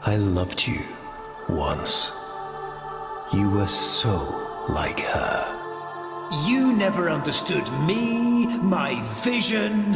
I loved you once. You were so like her. You never understood me, my vision.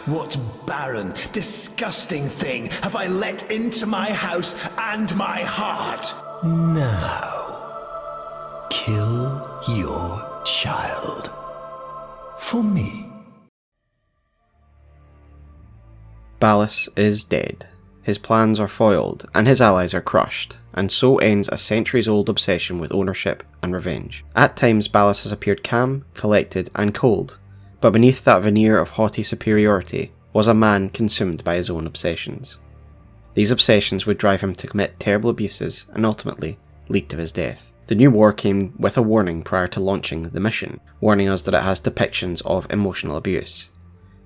What barren, disgusting thing have I let into my house and my heart? Now, kill your child. For me. Ballas is dead. His plans are foiled, and his allies are crushed, and so ends a centuries-old obsession with ownership and revenge. At times Ballas has appeared calm, collected, and cold, but beneath that veneer of haughty superiority was a man consumed by his own obsessions. These obsessions would drive him to commit terrible abuses and ultimately lead to his death. The new war came with a warning prior to launching the mission, warning us that it has depictions of emotional abuse.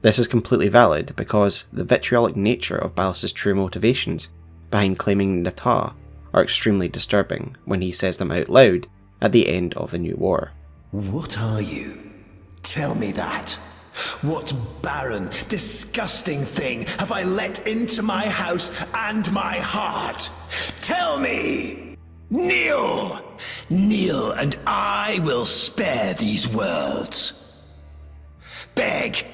This is completely valid because the vitriolic nature of Ballas' true motivations behind claiming Natah are extremely disturbing when he says them out loud at the end of the new war. What are you? Tell me that. What barren, disgusting thing have I let into my house and my heart? Tell me! Kneel! Kneel and I will spare these worlds. Beg,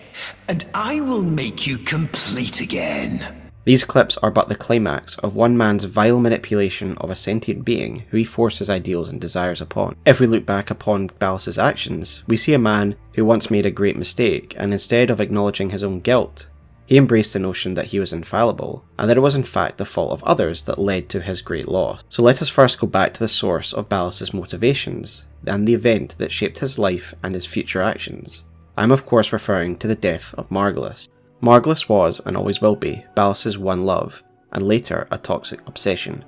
and I will make you complete again. These clips are but the climax of one man's vile manipulation of a sentient being who he forces ideals and desires upon. If we look back upon Ballas' actions, we see a man who once made a great mistake, and instead of acknowledging his own guilt, he embraced the notion that he was infallible, and that it was in fact the fault of others that led to his great loss. So let us first go back to the source of Ballas' motivations, and the event that shaped his life and his future actions. I'm of course referring to the death of Margulis. Margulis was, and always will be, Ballas' one love, and later a toxic obsession.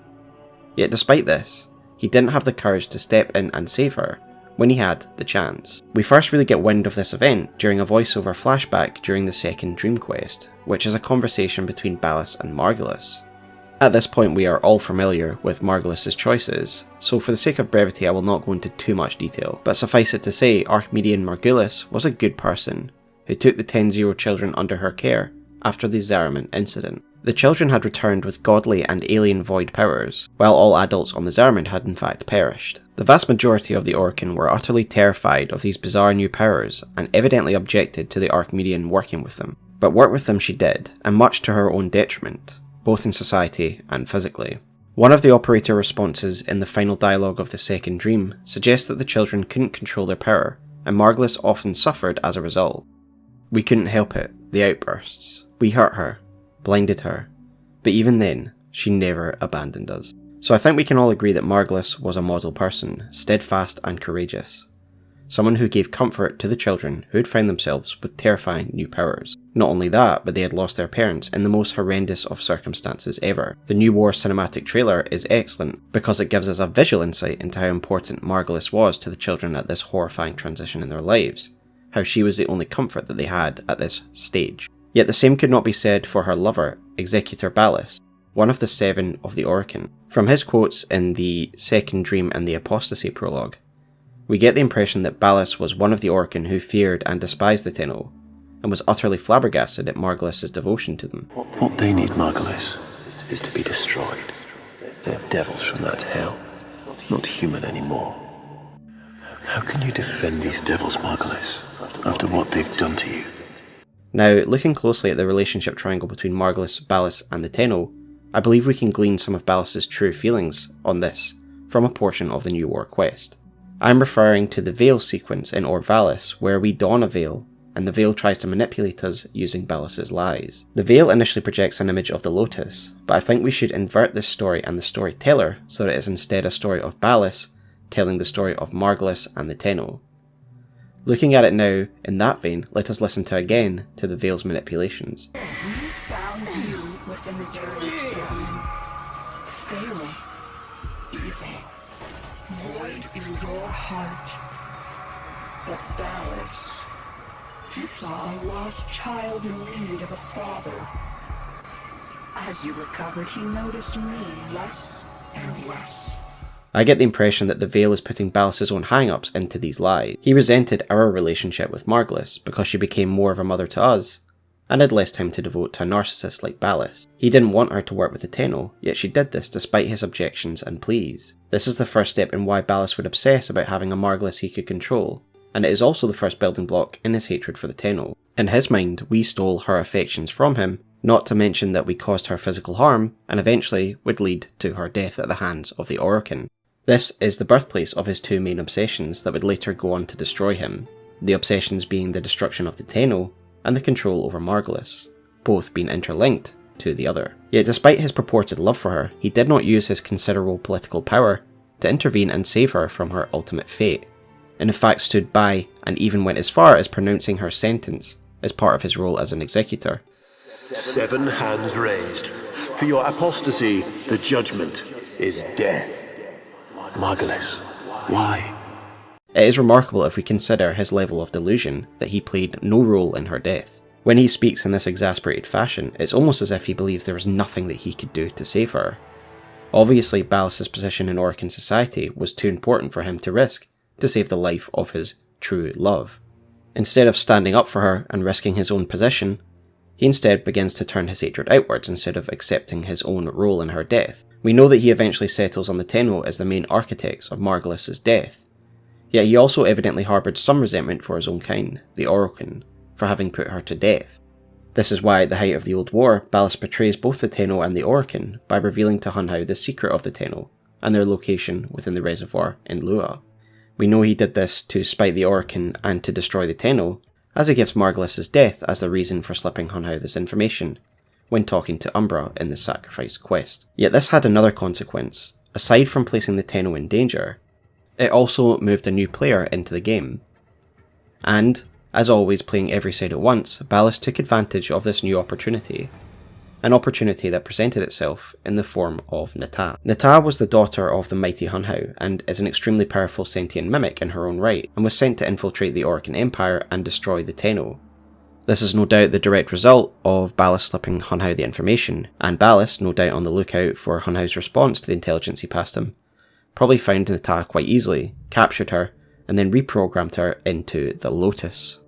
Yet despite this, he didn't have the courage to step in and save her when he had the chance. We first really get wind of this event during a voiceover flashback during the second dream quest, which is a conversation between Ballas and Margulis. At this point we are all familiar with Margulis' choices, so for the sake of brevity I will not go into too much detail, but suffice it to say Archimedean Margulis was a good person who took the 10-0 children under her care after the Zariman incident. The children had returned with godly and alien void powers, while all adults on the Zariman had in fact perished. The vast majority of the Orcan were utterly terrified of these bizarre new powers and evidently objected to the Archimedean working with them. But work with them she did, and much to her own detriment, both in society and physically. One of the operator responses in the final dialogue of the second dream suggests that the children couldn't control their power, and Margulis often suffered as a result. We couldn't help it, the outbursts. We hurt her, blinded her, but even then, she never abandoned us. So I think we can all agree that Margulis was a model person, steadfast and courageous. Someone who gave comfort to the children who had found themselves with terrifying new powers. Not only that, but they had lost their parents in the most horrendous of circumstances ever. The New War cinematic trailer is excellent because it gives us a visual insight into how important Margulis was to the children at this horrifying transition in their lives. How she was the only comfort that they had at this stage. Yet the same could not be said for her lover, Executor Ballas, one of the 7 of the Orcan. From his quotes in the second dream and the apostasy prologue, we get the impression that Ballas was one of the Orcan who feared and despised the Tenno, and was utterly flabbergasted at Margulis' devotion to them. What they need, Margulis, is to be destroyed. They're devils from that hell, not human anymore. How can you defend these devils, Margulis, after what they've done to you? Now, looking closely at the relationship triangle between Margulis, Ballas and the Tenno, I believe we can glean some of Ballas' true feelings on this from a portion of the New War quest. I'm referring to the Veil sequence in Orvalis, where we don a veil, and the veil tries to manipulate us using Ballas' lies. The veil initially projects an image of the Lotus, but I think we should invert this story and the storyteller so that it is instead a story of Ballas telling the story of Margulis and the Tenno. Looking at it now in that vein, let us listen again to the veil's manipulations. We found you within the direction, failing, evil, void in your heart. But Ballas, he saw a lost child in need of a father. As you recovered, he noticed me less and less. I get the impression that the Veil is putting Ballas' own hang-ups into these lies. He resented our relationship with Margulis because she became more of a mother to us, and had less time to devote to a narcissist like Ballas. He didn't want her to work with the Tenno, yet she did this despite his objections and pleas. This is the first step in why Ballas would obsess about having a Margulis he could control, and it is also the first building block in his hatred for the Tenno. In his mind, we stole her affections from him, not to mention that we caused her physical harm, and eventually would lead to her death at the hands of the Orokin. This is the birthplace of his two main obsessions that would later go on to destroy him, the obsessions being the destruction of the Tenno and the control over Margulis, both being interlinked to the other. Yet despite his purported love for her, he did not use his considerable political power to intervene and save her from her ultimate fate, and in fact stood by and even went as far as pronouncing her sentence as part of his role as an executor. 7 hands raised. For your apostasy, the judgment is death. Margulis, why? It is remarkable if we consider his level of delusion that he played no role in her death. When he speaks in this exasperated fashion, it's almost as if he believes there was nothing that he could do to save her. Obviously, Ballas' position in Orokin society was too important for him to risk to save the life of his true love. Instead of standing up for her and risking his own position, he instead begins to turn his hatred outwards instead of accepting his own role in her death. We know that he eventually settles on the Tenno as the main architects of Margulis' death, yet he also evidently harboured some resentment for his own kind, the Orokin, for having put her to death. This is why at the height of the Old War, Ballas betrays both the Tenno and the Orokin by revealing to Hun Hao the secret of the Tenno and their location within the reservoir in Lua. We know he did this to spite the Orokin and to destroy the Tenno, as he gives Margulis' death as the reason for slipping Hun Hao this information when talking to Umbra in the Sacrifice quest. Yet this had another consequence. Aside from placing the Tenno in danger, it also moved a new player into the game. And, as always playing every side at once, Ballas took advantage of this new opportunity. An opportunity that presented itself in the form of Natah. Natah was the daughter of the mighty Hun Hao, and is an extremely powerful sentient mimic in her own right, and was sent to infiltrate the Orokin Empire and destroy the Tenno. This is no doubt the direct result of Ballas slipping Hun Hao the information, and Ballas, no doubt on the lookout for Hun Hao's response to the intelligence he passed him, probably found Natah quite easily, captured her, and then reprogrammed her into the Lotus.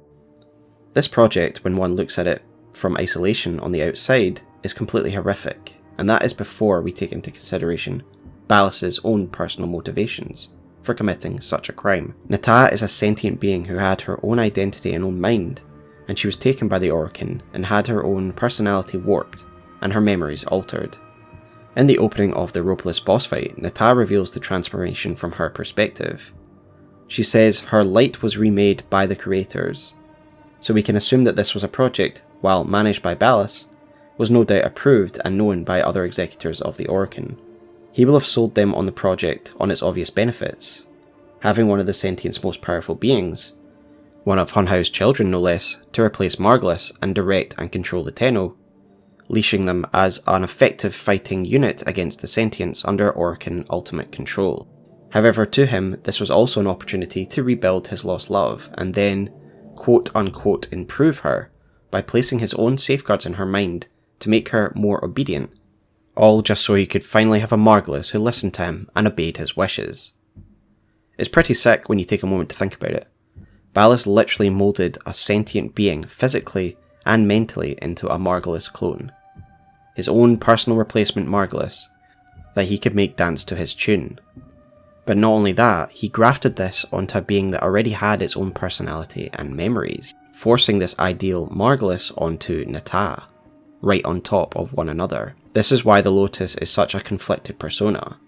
This project, when one looks at it from isolation on the outside, is completely horrific, and that is before we take into consideration Ballas' own personal motivations for committing such a crime. Natah is a sentient being who had her own identity and own mind, and she was taken by the Orokin and had her own personality warped and her memories altered. In the opening of the ropeless boss fight, Natah reveals the transformation from her perspective. She says her light was remade by the creators, so we can assume that this was a project, while managed by Ballas, was no doubt approved and known by other executors of the Orokin. He will have sold them on the project on its obvious benefits. Having one of the sentient's most powerful beings, one of Hun Hao's children no less, to replace Margulis and direct and control the Tenno, leashing them as an effective fighting unit against the sentients under Orokin ultimate control. However, to him, this was also an opportunity to rebuild his lost love, and then, quote-unquote, improve her, by placing his own safeguards in her mind to make her more obedient, all just so he could finally have a Margulis who listened to him and obeyed his wishes. It's pretty sick when you take a moment to think about it. Ballas literally moulded a sentient being physically and mentally into a Margulis clone, his own personal replacement Margulis, that he could make dance to his tune. But not only that, he grafted this onto a being that already had its own personality and memories, forcing this ideal Margulis onto Natah, right on top of one another. This is why the Lotus is such a conflicted persona.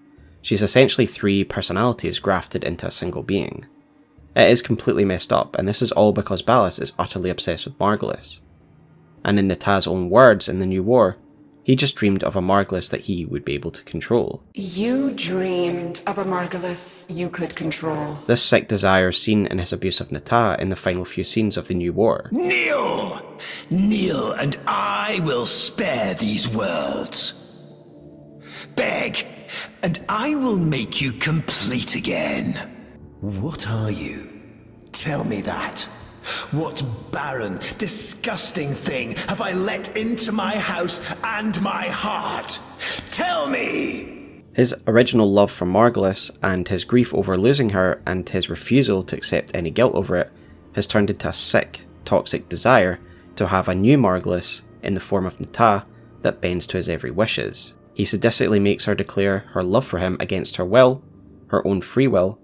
She's essentially 3 personalities grafted into a single being. It is completely messed up, and this is all because Ballas is utterly obsessed with Margulis. And in Natah's own words in the New War, he just dreamed of a Margulis that he would be able to control. You dreamed of a Margulis you could control. This sick desire seen in his abuse of Natah in the final few scenes of the New War. Kneel! Kneel, and I will spare these worlds. Beg, and I will make you complete again. What are you? Tell me that. What barren, disgusting thing have I let into my house and my heart? Tell me! His original love for Margulis and his grief over losing her and his refusal to accept any guilt over it has turned into a sick, toxic desire to have a new Margulis in the form of Natah that bends to his every wishes. He sadistically makes her declare her love for him against her will, her own free will,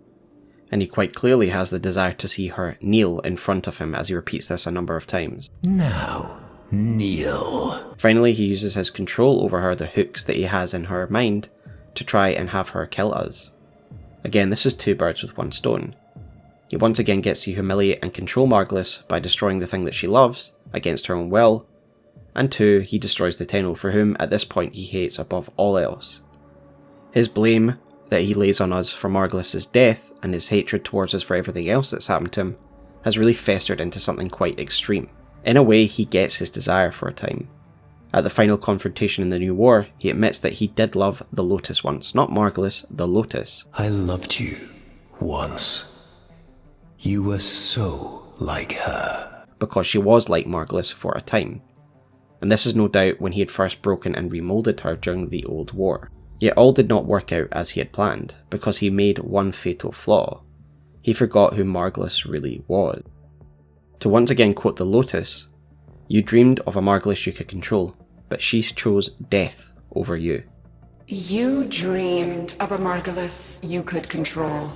and he quite clearly has the desire to see her kneel in front of him as he repeats this a number of times. Now, kneel. Finally, he uses his control over her, the hooks that he has in her mind, to try and have her kill us. Again, this is two birds with one stone. He once again gets to humiliate and control Margulis by destroying the thing that she loves, against her own will, and two, he destroys the Tenno, for whom at this point he hates above all else. His blame that he lays on us for Margulis' death, and his hatred towards us for everything else that's happened to him, has really festered into something quite extreme. In a way, he gets his desire for a time. At the final confrontation in the New War, he admits that he did love the Lotus once, not Margulis, the Lotus. I loved you once. You were so like her. Because she was like Margulis for a time. And this is no doubt when he had first broken and remoulded her during the Old War. Yet all did not work out as he had planned, because he made one fatal flaw. He forgot who Margulis really was. To once again quote the Lotus, "You dreamed of a Margulis you could control, but she chose death over you." You dreamed of a Margulis you could control,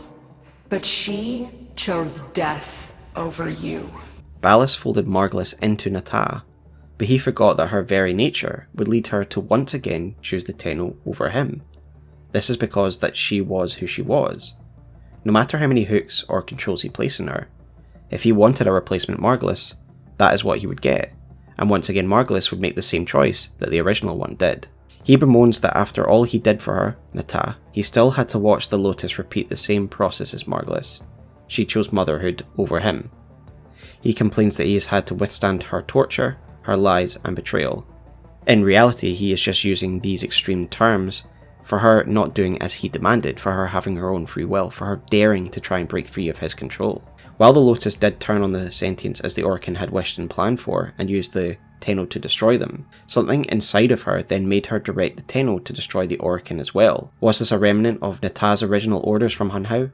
but she chose death over you. Ballas folded Margulis into Natah, but he forgot that her very nature would lead her to once again choose the Tenno over him. This is because that she was who she was. No matter how many hooks or controls he placed on her, if he wanted a replacement Margulis, that is what he would get, and once again Margulis would make the same choice that the original one did. He bemoans that after all he did for her, Natah, he still had to watch the Lotus repeat the same process as Margulis. She chose motherhood over him. He complains that he has had to withstand her torture, her lies and betrayal. In reality, he is just using these extreme terms for her not doing as he demanded, for her having her own free will, for her daring to try and break free of his control. While the Lotus did turn on the sentients as the Orokin had wished and planned for, and used the Tenno to destroy them, something inside of her then made her direct the Tenno to destroy the Orokin as well. Was this a remnant of Natah's original orders from Hun Hao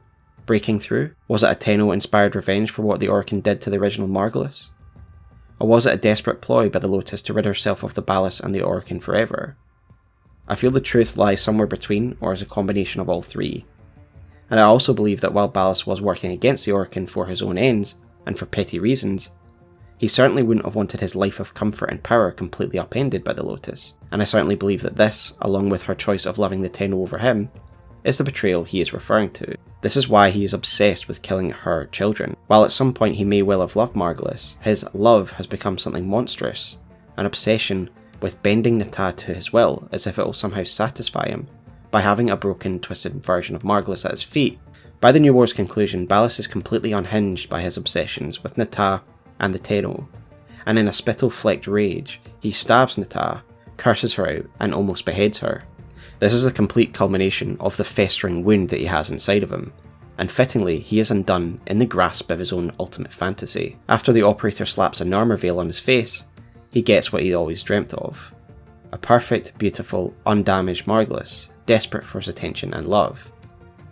breaking through? Was it a Tenno-inspired revenge for what the Orokin did to the original Margulis? Or was it a desperate ploy by the Lotus to rid herself of the Ballas and the Orokin forever? I feel the truth lies somewhere between, or as a combination of all three. And I also believe that while Ballas was working against the Orokin for his own ends, and for petty reasons, he certainly wouldn't have wanted his life of comfort and power completely upended by the Lotus. And I certainly believe that this, along with her choice of loving the Tenno over him, is the betrayal he is referring to. This is why he is obsessed with killing her children. While at some point he may well have loved Margulis, his love has become something monstrous, an obsession with bending Natah to his will as if it will somehow satisfy him by having a broken, twisted version of Margulis at his feet. By the New War's conclusion, Ballas is completely unhinged by his obsessions with Natah and the Tenno, and in a spittle-flecked rage, he stabs Natah, curses her out, and almost beheads her. This is a complete culmination of the festering wound that he has inside of him, and fittingly, he is undone in the grasp of his own ultimate fantasy. After the operator slaps a Narmer veil on his face, he gets what he always dreamt of. A perfect, beautiful, undamaged Margulis, desperate for his attention and love.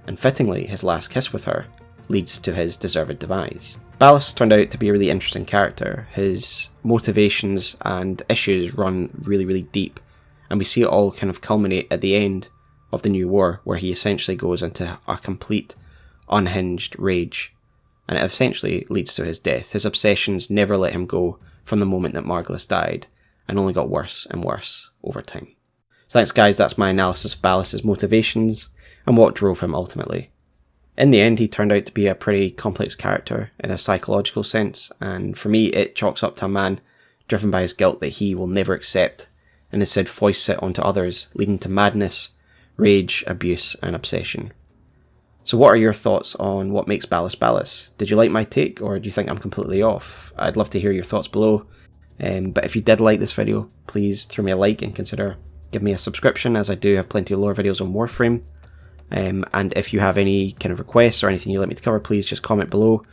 And fittingly, his last kiss with her leads to his deserved demise. Ballas turned out to be a really interesting character. His motivations and issues run really deep, and we see it all kind of culminate at the end of the New War, where he essentially goes into a complete unhinged rage, and it essentially leads to his death. His obsessions never let him go from the moment that Margulis died, and only got worse and worse over time. So thanks guys, that's my analysis of Ballas' motivations and what drove him ultimately. In the end, he turned out to be a pretty complex character in a psychological sense, and for me it chalks up to a man driven by his guilt that he will never accept, and instead foists it onto others, leading to madness, rage, abuse and obsession. So what are your thoughts on what makes Ballas Ballas? Did you like my take, or do you think I'm completely off? I'd love to hear your thoughts below, but if you did like this video, please throw me a like and consider giving me a subscription, as I do have plenty of lore videos on Warframe. And if you have any kind of requests or anything you'd like me to cover, please just comment below.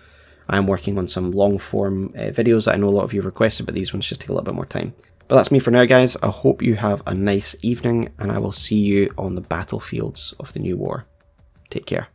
I'm working on some long form videos that I know a lot of you requested, but these ones just take a little bit more time. But that's me for now guys. I hope you have a nice evening, and I will see you on the battlefields of the New War. Take care.